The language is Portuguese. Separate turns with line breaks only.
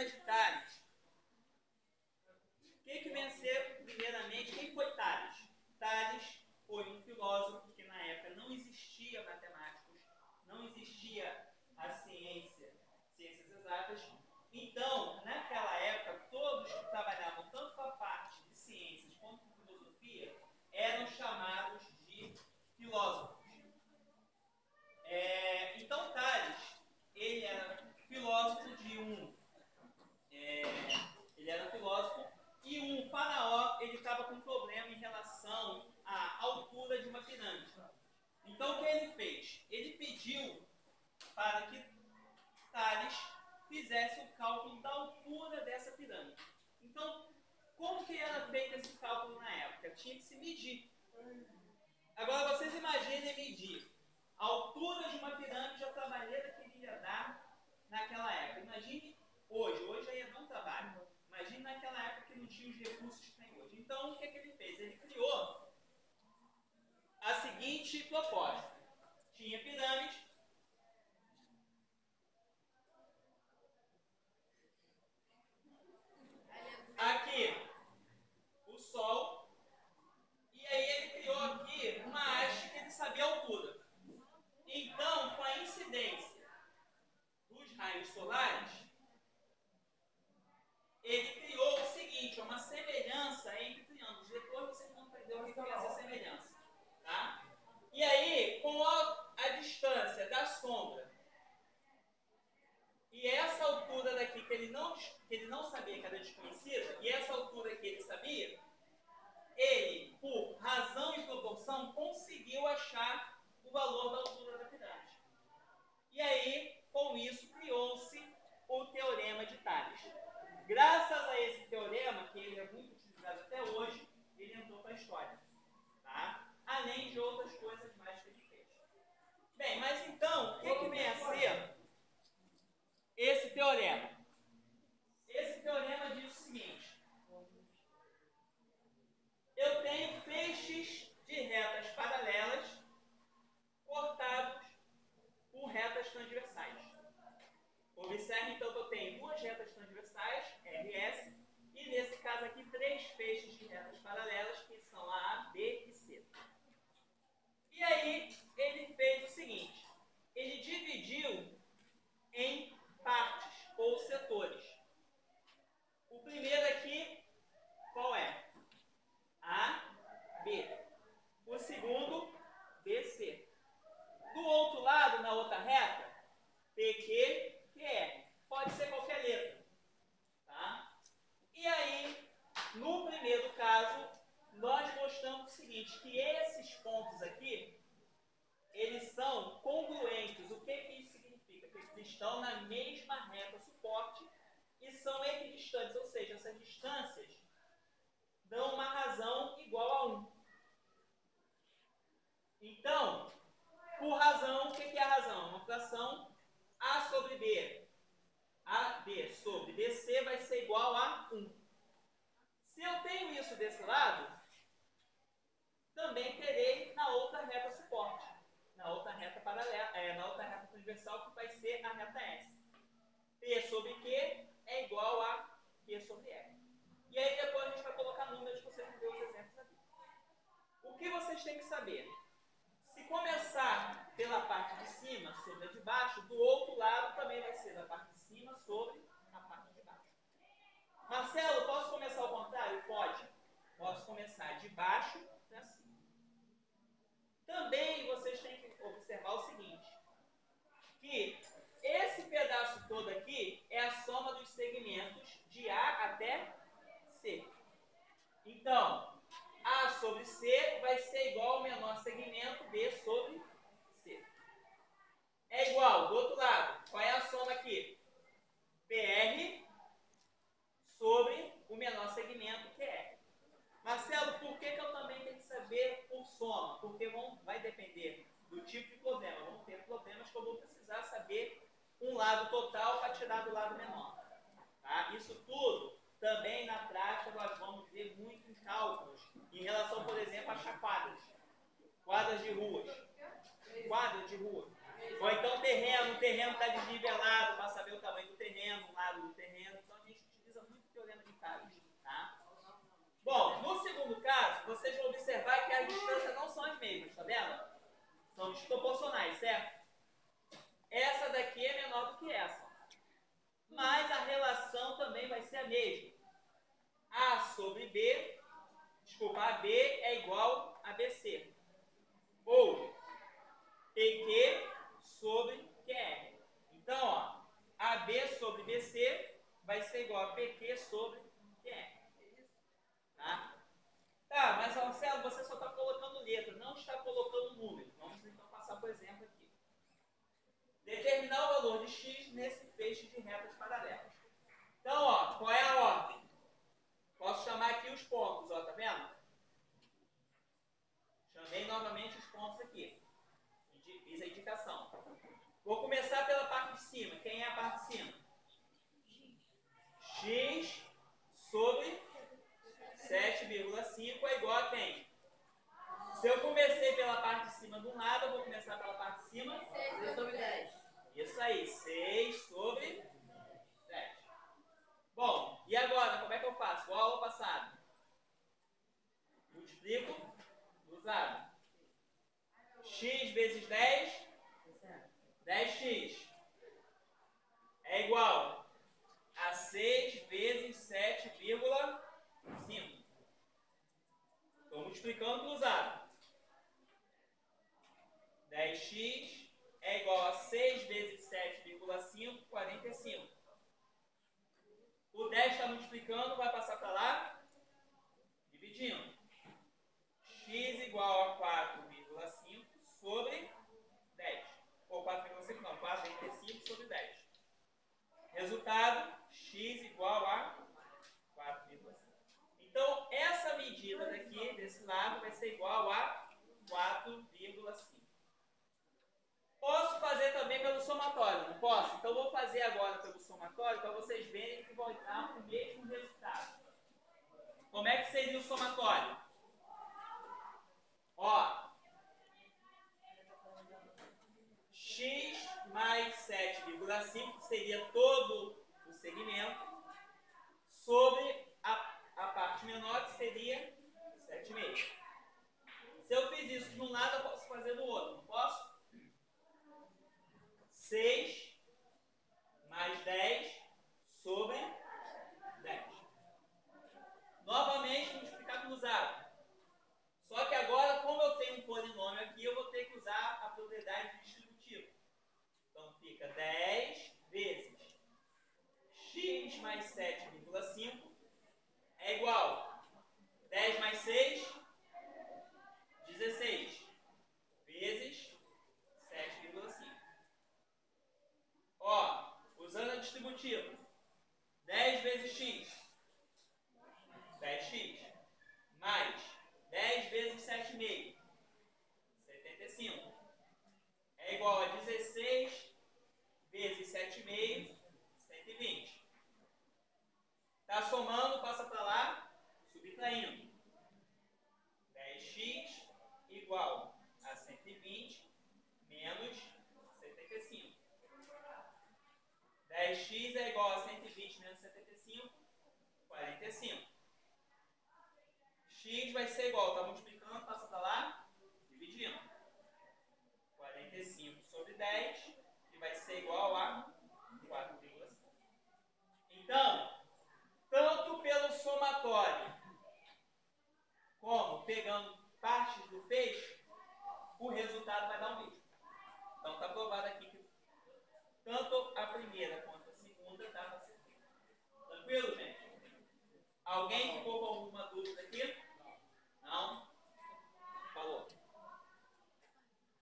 Teorema de Tales. O que venceu primeiramente? Quem foi Tales? Tales foi um filósofo que na época não existia matemáticos, não existia a ciências exatas. Então, naquela época, todos que trabalhavam tanto com a parte de ciências quanto com filosofia eram chamados de filósofos. Então, Tales, ele era filósofo ele era filósofo e um faraó, ele estava com um problema em relação à altura de uma pirâmide. Então, o que ele fez? Ele pediu para que Tales fizesse o cálculo da altura dessa pirâmide. Então, como que era feito esse cálculo na época? Tinha que se medir. Agora, vocês imaginem medir a altura de uma pirâmide, a trabalheira que ele ia dar naquela época. Imagine hoje aí é um trabalho. Imagine naquela época que não tinha os recursos que tem hoje. Então, o que ele fez? Ele criou a seguinte proposta. Tinha pirâmide. Aqui, o Sol. E aí ele criou aqui uma haste que ele sabia a altura. Então, com a incidência dos raios solares, ele criou o seguinte, uma semelhança entre triângulos. Depois vocês vão entender o que é essa semelhança. Tá? E aí, com a distância da sombra e essa altura daqui que ele não sabia, que era desconhecida, e essa altura que ele sabia, ele, por razão e proporção, conseguiu achar o valor da altura da pirâmide. E aí, com isso, criou-se o Teorema de Tales. Graças a esse teorema, que ele é muito utilizado até hoje, ele entrou para a história. Tá? Além de outras coisas mais que ele fez. Bem, mas então, o que vem a ser esse teorema? Esse teorema diz o seguinte: eu tenho feixes de retas paralelas cortados por retas transversais. Observe então que eu tenho duas retas transversais, RS, e nesse caso aqui três feixes de retas paralelas, que são a A, B e C. E aí ele fez o seguinte: ele dividiu em partes ou setores. O primeiro aqui, qual é? A, B. O segundo, BC. Do outro lado, na outra reta, PQ, QR. Pode ser qualquer letra. Tá? E aí, no primeiro caso, nós mostramos o seguinte, que esses pontos aqui, eles são congruentes. O que isso significa? Que eles estão na mesma reta suporte e são equidistantes, ou seja, essas distâncias dão uma razão igual a 1. Então, por razão, o que é a razão? Uma fração A sobre B. AB sobre BC vai ser igual a 1. Se eu tenho isso desse lado, também terei na outra reta suporte, na outra reta paralela, na outra reta transversal, que vai ser a reta S. P sobre Q é igual a Q sobre R. E aí depois a gente vai colocar números para vocês verem os exemplos aqui. O que vocês têm que saber? Se começar pela parte de cima sobre a de baixo, do outro lado também vai ser da parte de cima sobre a parte de baixo. Marcelo, posso começar ao contrário? Pode. Posso começar de baixo para cima. Também vocês têm que observar o seguinte, que esse pedaço todo aqui é a soma dos segmentos de A até C. Então, A sobre C vai ser igual ao menor segmento B sobre C. É igual, do outro lado, qual é a soma aqui? PR sobre o menor segmento, que é R. Marcelo, por que eu também tenho que saber por soma? Porque vai depender do tipo de problema. Vão ter problemas que eu vou precisar saber um lado total para tirar do lado menor. Tá? Isso tudo também na prática nós vamos ver muito em cálculos, em relação, por exemplo, a chapadas, quadras de ruas. Quadra de rua. Ou então terreno, o terreno está desnivelado para saber o tamanho do terreno, o lado do terreno. Então, são desproporcionais, certo? Essa daqui é menor do que essa. Mas a relação também vai ser a mesma. A sobre B, desculpa, AB é igual a BC. Ou PQ sobre QR. Então, ó, AB sobre BC vai ser igual a PQ sobre QR. Tá? Tá, mas Marcelo, você só está colocando letra, não está colocando número. Vamos então passar por exemplo aqui. Determinar o valor de x nesse feixe de retas paralelas. Então, ó, qual é a ordem? Posso chamar aqui os pontos, ó, tá vendo? Chamei novamente os pontos aqui. Fiz a indicação. Vou começar pela parte de cima. Quem é a parte de cima? X sobre 7,5 é igual a quem? Se eu comecei pela parte de cima do lado, eu vou começar pela parte de cima.
6 sobre 10.
Isso aí, 6 sobre 10. Bom, e agora, como é que eu faço? Igual a aula passada. Multiplico, cruzado. X vezes 10, 10x. É igual a 6 vezes 7,5. Estou multiplicando cruzado. 10x é igual a 6 vezes 7,5, 45. O 10 está multiplicando, vai passar para lá, dividindo. X igual a 4,5 sobre 10. Ou 4,5 não, 4,5 sobre 10. Resultado, x igual a 4,5. Então, essa medida daqui, desse lado, vai ser igual a 4,5. Posso fazer também pelo somatório, não posso? Então, vou fazer agora pelo somatório para vocês verem que vai dar o mesmo resultado. Como é que seria o somatório? Ó, x mais 7,5, que seria todo o segmento, sobre a parte menor, que seria 7,5. Se eu fiz isso de um lado, eu posso fazer do outro, não posso? 6 mais 10 sobre 10. Novamente, multiplicar cruzado. Só que agora, como eu tenho um polinômio aqui, eu vou ter que usar a propriedade distributiva. Então, fica 10 vezes x mais 7,5 é igual a 10 mais 6, 16, vezes 7,5. Ó, usando a distributiva, 10 vezes x, 10x, mais 10 vezes 7,5, 75, é igual a 16 vezes 7,5, 120. Está somando, passa para lá, subtraindo. 10x igual a 120 menos 75. 10x é igual a 120 menos 75, 45. X vai ser igual, está multiplicando, passa para lá, dividindo. 45 sobre 10, que vai ser igual a 4,5. Então, tanto pelo somatório, como pegando partes do feixe, o resultado vai dar o mesmo. Então, está provado aqui que tanto a primeira quanto a segunda dá para ser feita. Tranquilo, gente? Alguém ficou com alguma dúvida aqui?